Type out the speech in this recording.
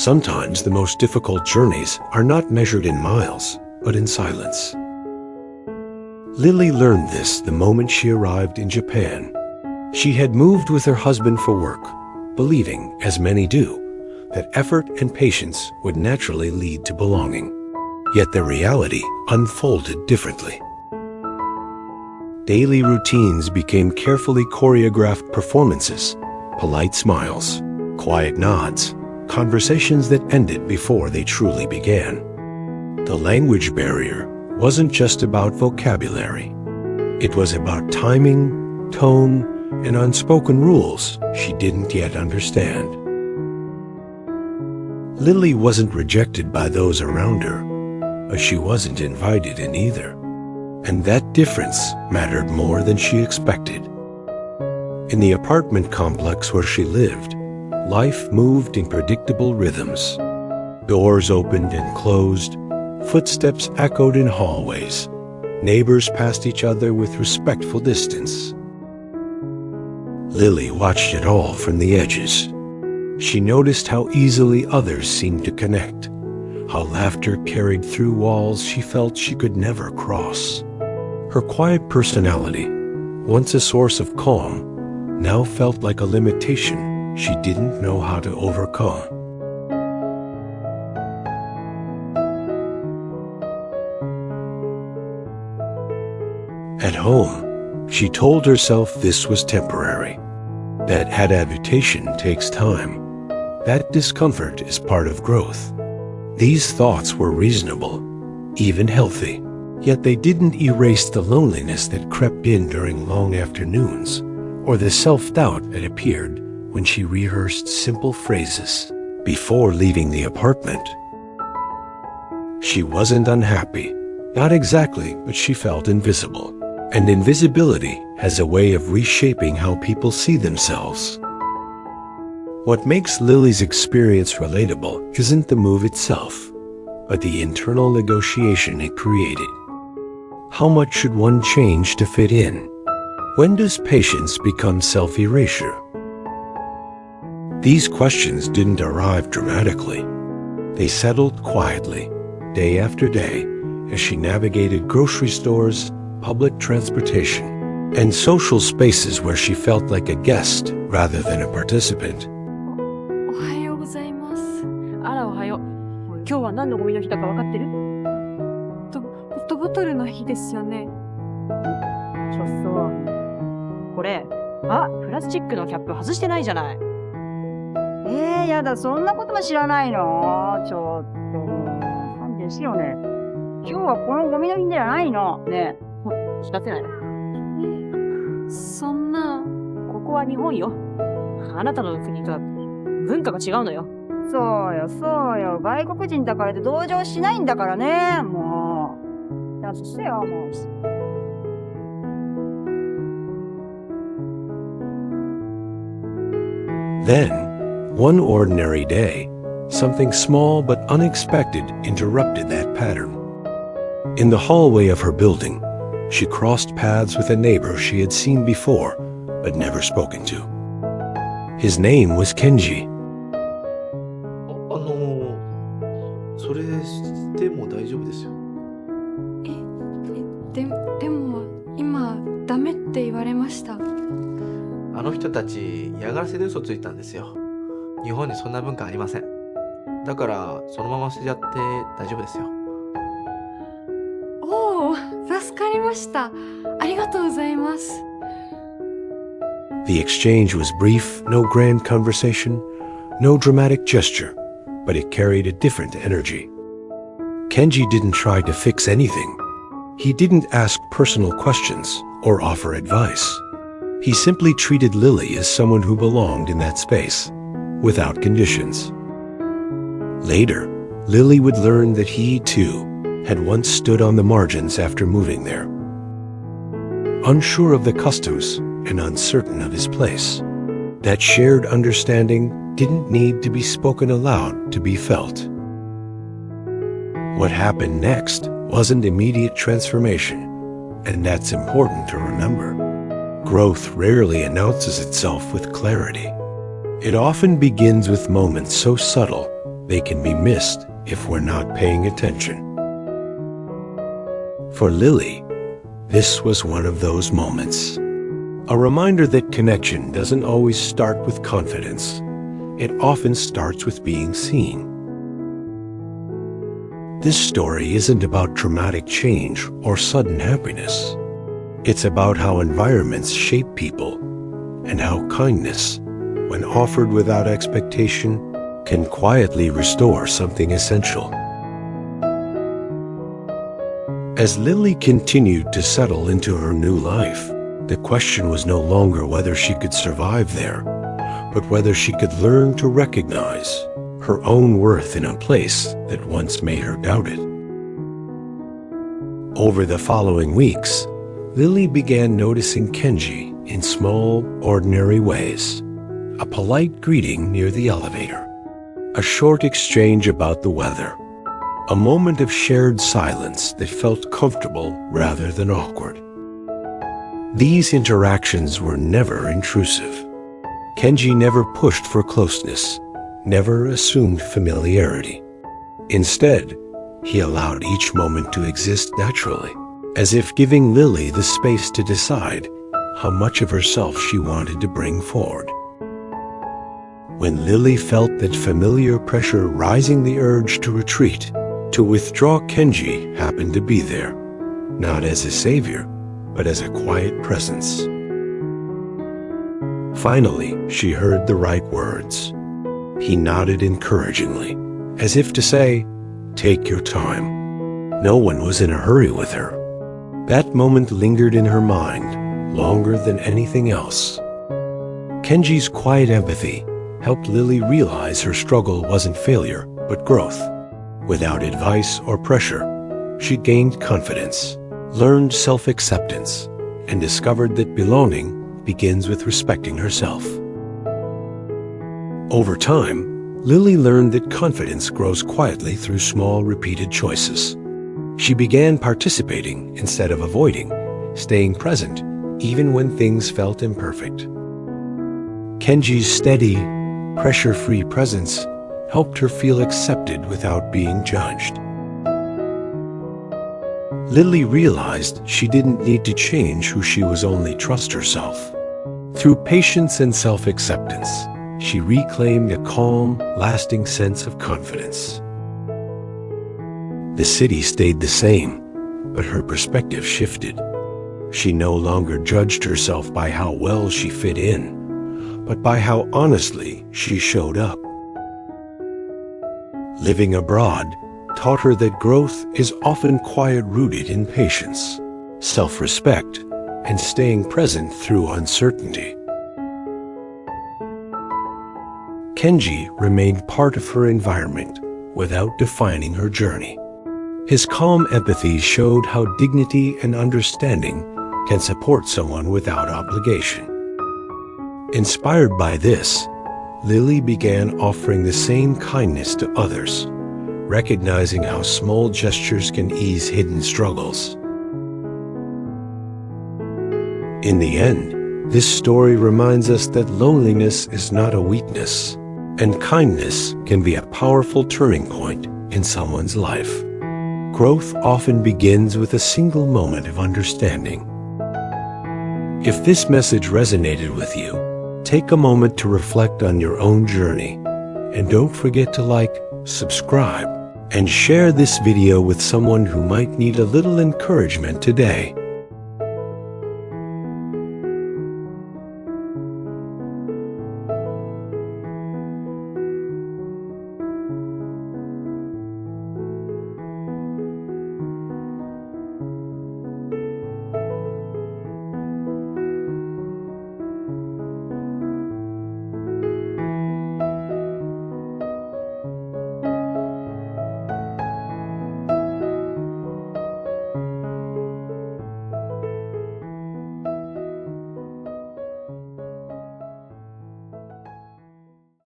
Sometimes the most difficult journeys are not measured in miles, but in silence. Lily learned this the moment she arrived in Japan. She had moved with her husband for work, believing, as many do, that effort and patience would naturally lead to belonging. Yet the reality unfolded differently. Daily routines became carefully choreographed performances, polite smiles, quiet nods, conversations that ended before they truly began. The language barrier wasn't just about vocabulary. It was about timing, tone, and unspoken rules she didn't yet understand. Lily wasn't rejected by those around her, but she wasn't invited in either. And that difference mattered more than she expected. In the apartment complex where she lived, life moved in predictable rhythms. Doors opened and closed, footsteps echoed in hallways, neighbors passed each other with respectful distance. Lily watched it all from the edges. She noticed how easily others seemed to connect, how laughter carried through walls she felt she could never cross. Her quiet personality, once a source of calm, now felt like a limitation she didn't know how to overcome. At home, she told herself this was temporary, that adaptation takes time, that discomfort is part of growth. These thoughts were reasonable, even healthy, yet they didn't erase the loneliness that crept in during long afternoons, or the self-doubt that appeared when she rehearsed simple phrases before leaving the apartment. She wasn't unhappy, not exactly, but she felt invisible. And invisibility has a way of reshaping how people see themselves. What makes Lily's experience relatable isn't the move itself, but the internal negotiation it created. How much should one change to fit in? When does patience become self-erasure? These questions didn't arrive dramatically. They settled quietly, day after day, as she navigated grocery stores, public transportation, and social spaces where she felt like a guest rather than a participant. おはようございます。あら、おはよう。今日は何のゴミの日だか分かってる？ペットボトルの日ですよね。ちょっと、これ、プラスチックのキャップ外してないじゃない。やだ、そんなことも知らないの？ちょっと、勘弁してよね。今日はこのゴミの日じゃないの。ねえ。知らせないの？そんな、ここは日本よ。あなたの国とは文化が違うのよ。そうよ、そうよ。外国人だからって同情しないんだからね。もう。だとしてよ、もう。Then, one ordinary day, something small but unexpected interrupted that pattern. In the hallway of her building, she crossed paths with a neighbor she had seen before, but never spoken to. His name was Kenji. それしても大丈夫ですよ。でも今ダメって言われました。あの人たち嫌がらせで嘘ついたんですよ。日本にそんな文化ありません。だからそのまま捨てちゃって大丈夫ですよ。おお、助かりました。ありがとうございます。The exchange was brief, no grand conversation, no dramatic gesture, but it carried a different energy. Kenji didn't try to fix anything. He didn't ask personal questions or offer advice. He simply treated Lily as someone who belonged in that space, without conditions. Later, Lily would learn that he, too, had once stood on the margins after moving there. Unsure of the customs and uncertain of his place, that shared understanding didn't need to be spoken aloud to be felt. What happened next wasn't immediate transformation, and that's important to remember. Growth rarely announces itself with clarity. It often begins with moments so subtle they can be missed if we're not paying attention. For Lily, this was one of those moments. A reminder that connection doesn't always start with confidence. It often starts with being seen. This story isn't about dramatic change or sudden happiness. It's about how environments shape people and how kindness, when offered without expectation, can quietly restore something essential. As Lily continued to settle into her new life, the question was no longer whether she could survive there, but whether she could learn to recognize her own worth in a place that once made her doubt it. Over the following weeks, Lily began noticing Kenji in small, ordinary ways. A polite greeting near the elevator, a short exchange about the weather, a moment of shared silence that felt comfortable rather than awkward. These interactions were never intrusive. Kenji never pushed for closeness, never assumed familiarity. Instead, he allowed each moment to exist naturally, as if giving Lily the space to decide how much of herself she wanted to bring forward. When Lily felt that familiar pressure rising, the urge to retreat, to withdraw, Kenji happened to be there, not as a savior, but as a quiet presence. Finally, she heard the right words. He nodded encouragingly, as if to say, "Take your time." No one was in a hurry with her. That moment lingered in her mind longer than anything else. Kenji's quiet empathy helped Lily realize her struggle wasn't failure, but growth. Without advice or pressure, she gained confidence, learned self-acceptance, and discovered that belonging begins with respecting herself. Over time, Lily learned that confidence grows quietly through small, repeated choices. She began participating instead of avoiding, staying present even when things felt imperfect. Kenji's steady, pressure-free presence helped her feel accepted without being judged. Lily realized she didn't need to change who she was, only trust herself. Through patience and self-acceptance, she reclaimed a calm, lasting sense of confidence. The city stayed the same, but her perspective shifted. She no longer judged herself by how well she fit in, but by how honestly she showed up. Living abroad taught her that growth is often quiet-rooted in patience, self-respect, and staying present through uncertainty. Kenji remained part of her environment without defining her journey. His calm empathy showed how dignity and understanding can support someone without obligation. Inspired by this, Lily began offering the same kindness to others, recognizing how small gestures can ease hidden struggles. In the end, this story reminds us that loneliness is not a weakness, and kindness can be a powerful turning point in someone's life. Growth often begins with a single moment of understanding. If this message resonated with you, take a moment to reflect on your own journey, and don't forget to like, subscribe, and share this video with someone who might need a little encouragement today.